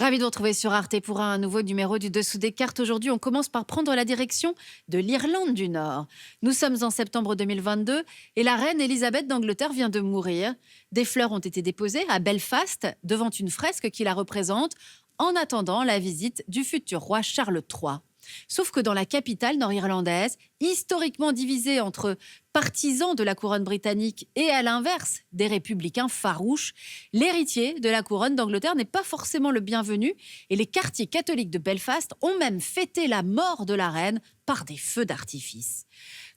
Ravi de vous retrouver sur Arte pour un nouveau numéro du Dessous des cartes. Aujourd'hui, on commence par prendre la direction de l'Irlande du Nord. Nous sommes en septembre 2022 et la reine Elisabeth d'Angleterre vient de mourir. Des fleurs ont été déposées à Belfast devant une fresque qui la représente en attendant la visite du futur roi Charles III. Sauf que dans la capitale nord-irlandaise, historiquement divisée entre partisans de la couronne britannique et à l'inverse des républicains farouches, l'héritier de la couronne d'Angleterre n'est pas forcément le bienvenu et les quartiers catholiques de Belfast ont même fêté la mort de la reine par des feux d'artifice.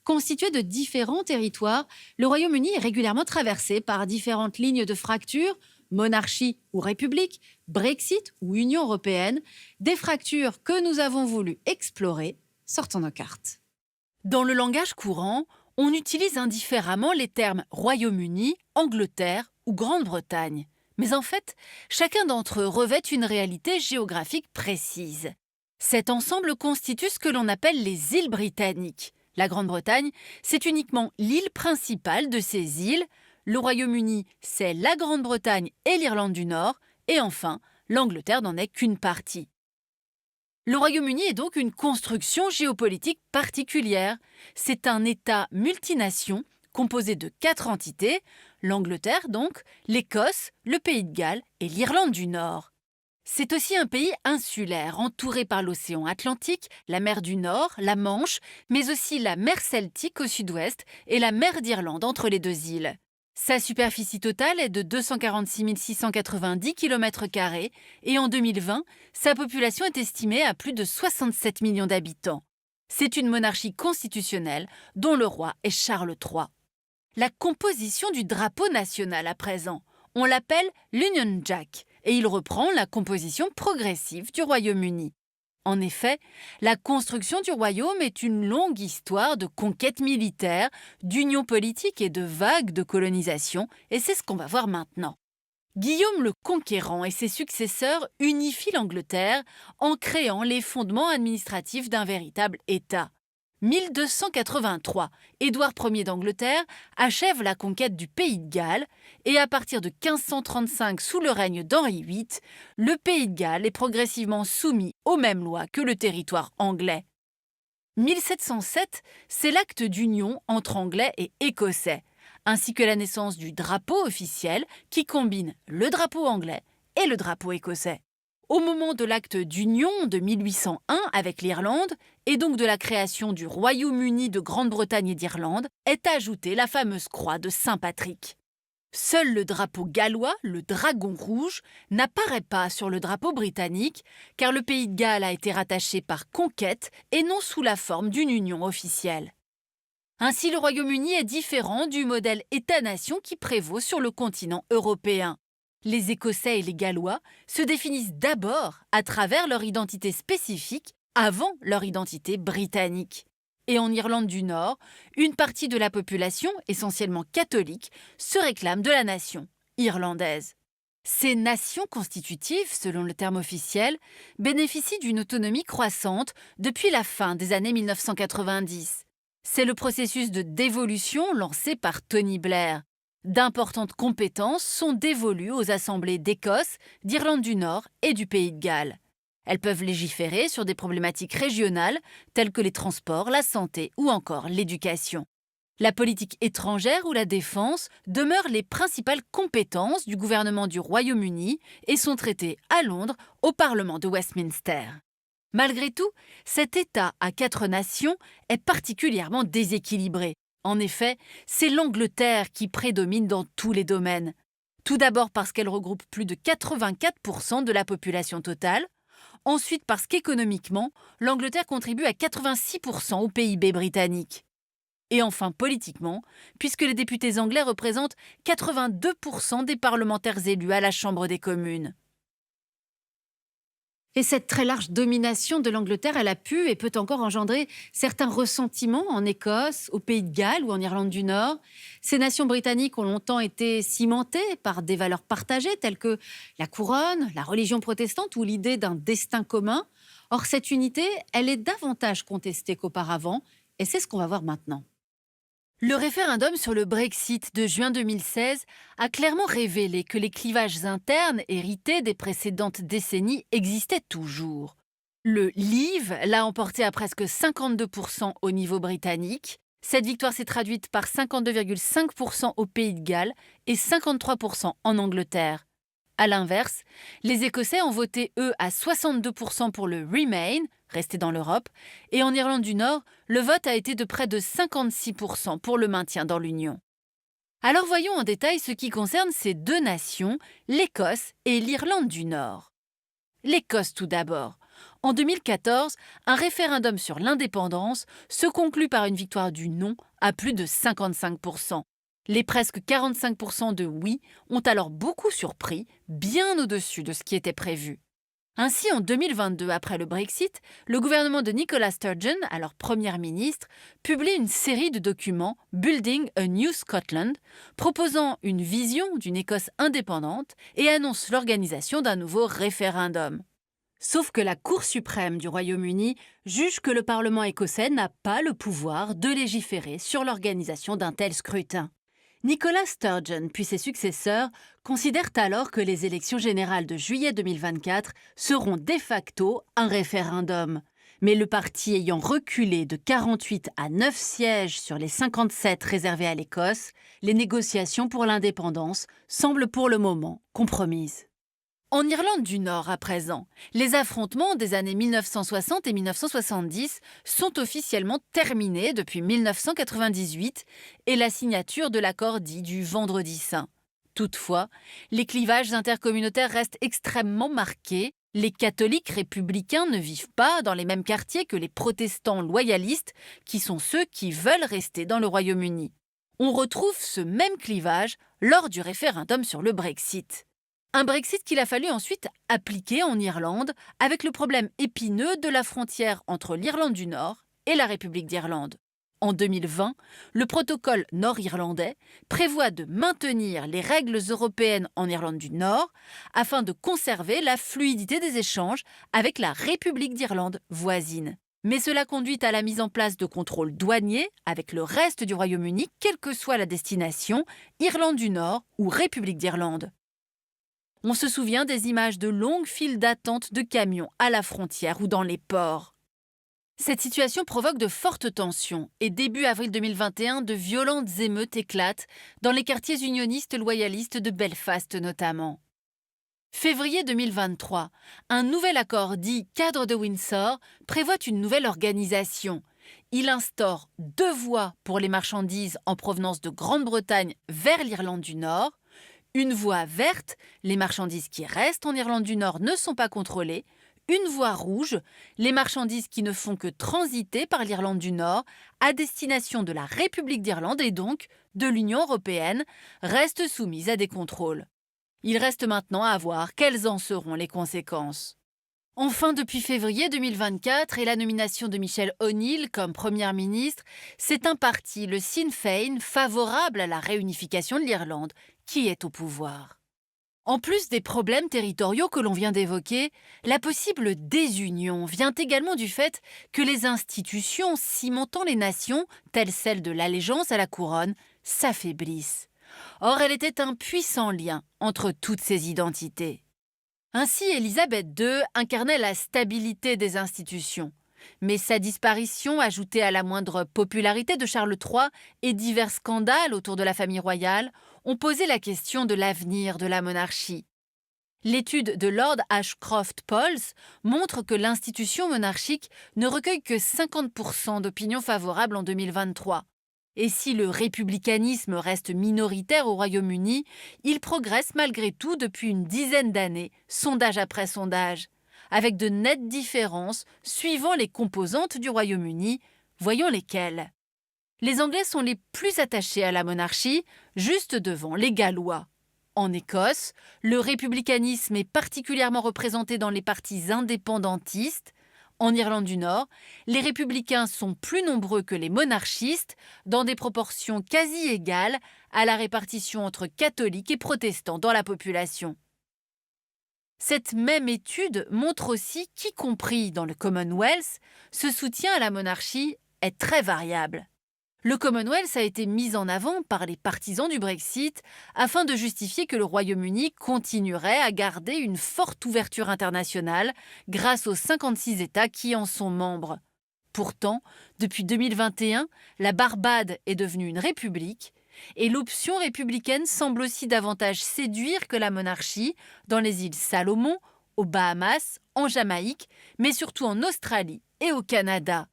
Constitué de différents territoires, le Royaume-Uni est régulièrement traversé par différentes lignes de fracture, monarchie ou république, Brexit ou Union européenne, des fractures que nous avons voulu explorer. Sortons nos cartes. Dans le langage courant, on utilise indifféremment les termes Royaume-Uni, Angleterre ou Grande-Bretagne. Mais en fait, chacun d'entre eux revêt une réalité géographique précise. Cet ensemble constitue ce que l'on appelle les îles britanniques. La Grande-Bretagne, c'est uniquement l'île principale de ces îles. Le Royaume-Uni, c'est la Grande-Bretagne et l'Irlande du Nord. Et enfin, l'Angleterre n'en est qu'une partie. Le Royaume-Uni est donc une construction géopolitique particulière. C'est un État multination composé de 4 entités, l'Angleterre donc, l'Écosse, le Pays de Galles et l'Irlande du Nord. C'est aussi un pays insulaire, entouré par l'océan Atlantique, la mer du Nord, la Manche, mais aussi la mer Celtique au sud-ouest et la mer d'Irlande entre les deux îles. Sa superficie totale est de 246 690 km² et en 2020, sa population est estimée à plus de 67 millions d'habitants. C'est une monarchie constitutionnelle dont le roi est Charles III. La composition du drapeau national à présent, on l'appelle l'Union Jack et il reprend la composition progressive du Royaume-Uni. En effet, la construction du royaume est une longue histoire de conquêtes militaires, d'unions politiques et de vagues de colonisation, et c'est ce qu'on va voir maintenant. Guillaume le Conquérant et ses successeurs unifient l'Angleterre en créant les fondements administratifs d'un véritable État. 1283, Édouard Ier d'Angleterre achève la conquête du Pays de Galles et à partir de 1535 sous le règne d'Henri VIII, le Pays de Galles est progressivement soumis aux mêmes lois que le territoire anglais. 1707, c'est l'acte d'union entre Anglais et Écossais, ainsi que la naissance du drapeau officiel qui combine le drapeau anglais et le drapeau écossais. Au moment de l'acte d'union de 1801 avec l'Irlande, et donc de la création du Royaume-Uni de Grande-Bretagne et d'Irlande, est ajoutée la fameuse croix de Saint-Patrick. Seul le drapeau gallois, le dragon rouge, n'apparaît pas sur le drapeau britannique, car le Pays de Galles a été rattaché par conquête et non sous la forme d'une union officielle. Ainsi, le Royaume-Uni est différent du modèle État-nation qui prévaut sur le continent européen. Les Écossais et les Gallois se définissent d'abord à travers leur identité spécifique avant leur identité britannique. Et en Irlande du Nord, une partie de la population, essentiellement catholique, se réclame de la nation irlandaise. Ces nations constitutives, selon le terme officiel, bénéficient d'une autonomie croissante depuis la fin des années 1990. C'est le processus de dévolution lancé par Tony Blair. D'importantes compétences sont dévolues aux assemblées d'Écosse, d'Irlande du Nord et du Pays de Galles. Elles peuvent légiférer sur des problématiques régionales telles que les transports, la santé ou encore l'éducation. La politique étrangère ou la défense demeurent les principales compétences du gouvernement du Royaume-Uni et sont traitées à Londres au Parlement de Westminster. Malgré tout, cet État à 4 nations est particulièrement déséquilibré. En effet, c'est l'Angleterre qui prédomine dans tous les domaines. Tout d'abord parce qu'elle regroupe plus de 84% de la population totale. Ensuite parce qu'économiquement, l'Angleterre contribue à 86% au PIB britannique. Et enfin politiquement, puisque les députés anglais représentent 82% des parlementaires élus à la Chambre des communes. Et cette très large domination de l'Angleterre, elle a pu et peut encore engendrer certains ressentiments en Écosse, au Pays de Galles ou en Irlande du Nord. Ces nations britanniques ont longtemps été cimentées par des valeurs partagées telles que la couronne, la religion protestante ou l'idée d'un destin commun. Or, cette unité, elle est davantage contestée qu'auparavant et c'est ce qu'on va voir maintenant. Le référendum sur le Brexit de juin 2016 a clairement révélé que les clivages internes hérités des précédentes décennies existaient toujours. Le Leave l'a emporté à presque 52% au niveau britannique. Cette victoire s'est traduite par 52,5% au Pays de Galles et 53% en Angleterre. A l'inverse, les Écossais ont voté, eux, à 62% pour le Remain, rester dans l'Europe, et en Irlande du Nord, le vote a été de près de 56% pour le maintien dans l'Union. Alors voyons en détail ce qui concerne ces deux nations, l'Écosse et l'Irlande du Nord. L'Écosse tout d'abord. En 2014, un référendum sur l'indépendance se conclut par une victoire du non à plus de 55%. Les presque 45% de oui ont alors beaucoup surpris, bien au-dessus de ce qui était prévu. Ainsi, en 2022, après le Brexit, le gouvernement de Nicola Sturgeon, alors Premier ministre, publie une série de documents Building a New Scotland, proposant une vision d'une Écosse indépendante et annonce l'organisation d'un nouveau référendum. Sauf que la Cour suprême du Royaume-Uni juge que le Parlement écossais n'a pas le pouvoir de légiférer sur l'organisation d'un tel scrutin. Nicola Sturgeon puis ses successeurs considèrent alors que les élections générales de juillet 2024 seront de facto un référendum. Mais le parti ayant reculé de 48 à 9 sièges sur les 57 réservés à l'Écosse, les négociations pour l'indépendance semblent pour le moment compromises. En Irlande du Nord, à présent, les affrontements des années 1960 et 1970 sont officiellement terminés depuis 1998 et la signature de l'accord dit du Vendredi Saint. Toutefois, les clivages intercommunautaires restent extrêmement marqués. Les catholiques républicains ne vivent pas dans les mêmes quartiers que les protestants loyalistes, qui sont ceux qui veulent rester dans le Royaume-Uni. On retrouve ce même clivage lors du référendum sur le Brexit. Un Brexit qu'il a fallu ensuite appliquer en Irlande avec le problème épineux de la frontière entre l'Irlande du Nord et la République d'Irlande. En 2020, le protocole nord-irlandais prévoit de maintenir les règles européennes en Irlande du Nord afin de conserver la fluidité des échanges avec la République d'Irlande voisine. Mais cela conduit à la mise en place de contrôles douaniers avec le reste du Royaume-Uni, quelle que soit la destination, Irlande du Nord ou République d'Irlande. On se souvient des images de longues files d'attente de camions à la frontière ou dans les ports. Cette situation provoque de fortes tensions et début avril 2021, de violentes émeutes éclatent dans les quartiers unionistes loyalistes de Belfast notamment. Février 2023, un nouvel accord dit Cadre de Windsor prévoit une nouvelle organisation. Il instaure 2 voies pour les marchandises en provenance de Grande-Bretagne vers l'Irlande du Nord. Une voie verte, les marchandises qui restent en Irlande du Nord ne sont pas contrôlées. Une voie rouge, les marchandises qui ne font que transiter par l'Irlande du Nord à destination de la République d'Irlande et donc de l'Union européenne restent soumises à des contrôles. Il reste maintenant à voir quelles en seront les conséquences. Enfin, depuis février 2024 et la nomination de Michelle O'Neill comme Première ministre, c'est un parti, le Sinn Féin, favorable à la réunification de l'Irlande, qui est au pouvoir. En plus des problèmes territoriaux que l'on vient d'évoquer, la possible désunion vient également du fait que les institutions cimentant les nations, telles celles de l'allégeance à la couronne, s'affaiblissent. Or, elle était un puissant lien entre toutes ces identités. Ainsi, Élisabeth II incarnait la stabilité des institutions. Mais sa disparition, ajoutée à la moindre popularité de Charles III et divers scandales autour de la famille royale, ont posé la question de l'avenir de la monarchie. L'étude de Lord Ashcroft Polls montre que l'institution monarchique ne recueille que 50% d'opinions favorables en 2023. Et si le républicanisme reste minoritaire au Royaume-Uni, il progresse malgré tout depuis une dizaine d'années, sondage après sondage, avec de nettes différences suivant les composantes du Royaume-Uni. Voyons lesquelles. Les Anglais sont les plus attachés à la monarchie, juste devant les Gallois. En Écosse, le républicanisme est particulièrement représenté dans les partis indépendantistes. En Irlande du Nord, les républicains sont plus nombreux que les monarchistes, dans des proportions quasi égales à la répartition entre catholiques et protestants dans la population. Cette même étude montre aussi qu'y compris dans le Commonwealth, ce soutien à la monarchie est très variable. Le Commonwealth a été mis en avant par les partisans du Brexit afin de justifier que le Royaume-Uni continuerait à garder une forte ouverture internationale grâce aux 56 États qui en sont membres. Pourtant, depuis 2021, la Barbade est devenue une république et l'option républicaine semble aussi davantage séduire que la monarchie dans les îles Salomon, aux Bahamas, en Jamaïque, mais surtout en Australie et au Canada.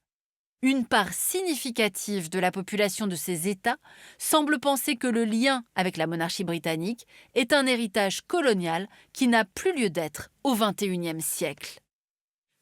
Une part significative de la population de ces États semble penser que le lien avec la monarchie britannique est un héritage colonial qui n'a plus lieu d'être au XXIe siècle.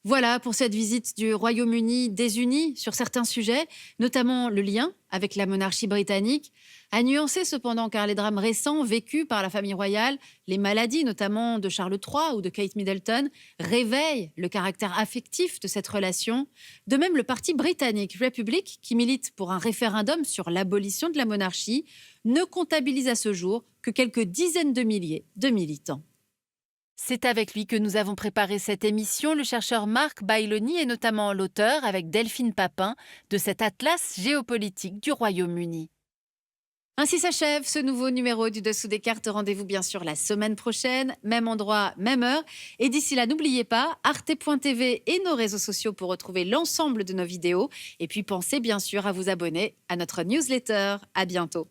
Voilà pour cette visite du Royaume-Uni désuni sur certains sujets, notamment le lien avec la monarchie britannique, à nuancer cependant car les drames récents vécus par la famille royale, les maladies notamment de Charles III ou de Kate Middleton, réveillent le caractère affectif de cette relation. De même, le parti britannique Republic, qui milite pour un référendum sur l'abolition de la monarchie, ne comptabilise à ce jour que quelques dizaines de milliers de militants. C'est avec lui que nous avons préparé cette émission. Le chercheur Marc Bailoni est notamment l'auteur, avec Delphine Papin, de cet atlas géopolitique du Royaume-Uni. Ainsi s'achève ce nouveau numéro du Dessous des cartes. Rendez-vous bien sûr la semaine prochaine, même endroit, même heure. Et d'ici là, n'oubliez pas, arte.tv et nos réseaux sociaux pour retrouver l'ensemble de nos vidéos. Et puis pensez bien sûr à vous abonner à notre newsletter. À bientôt.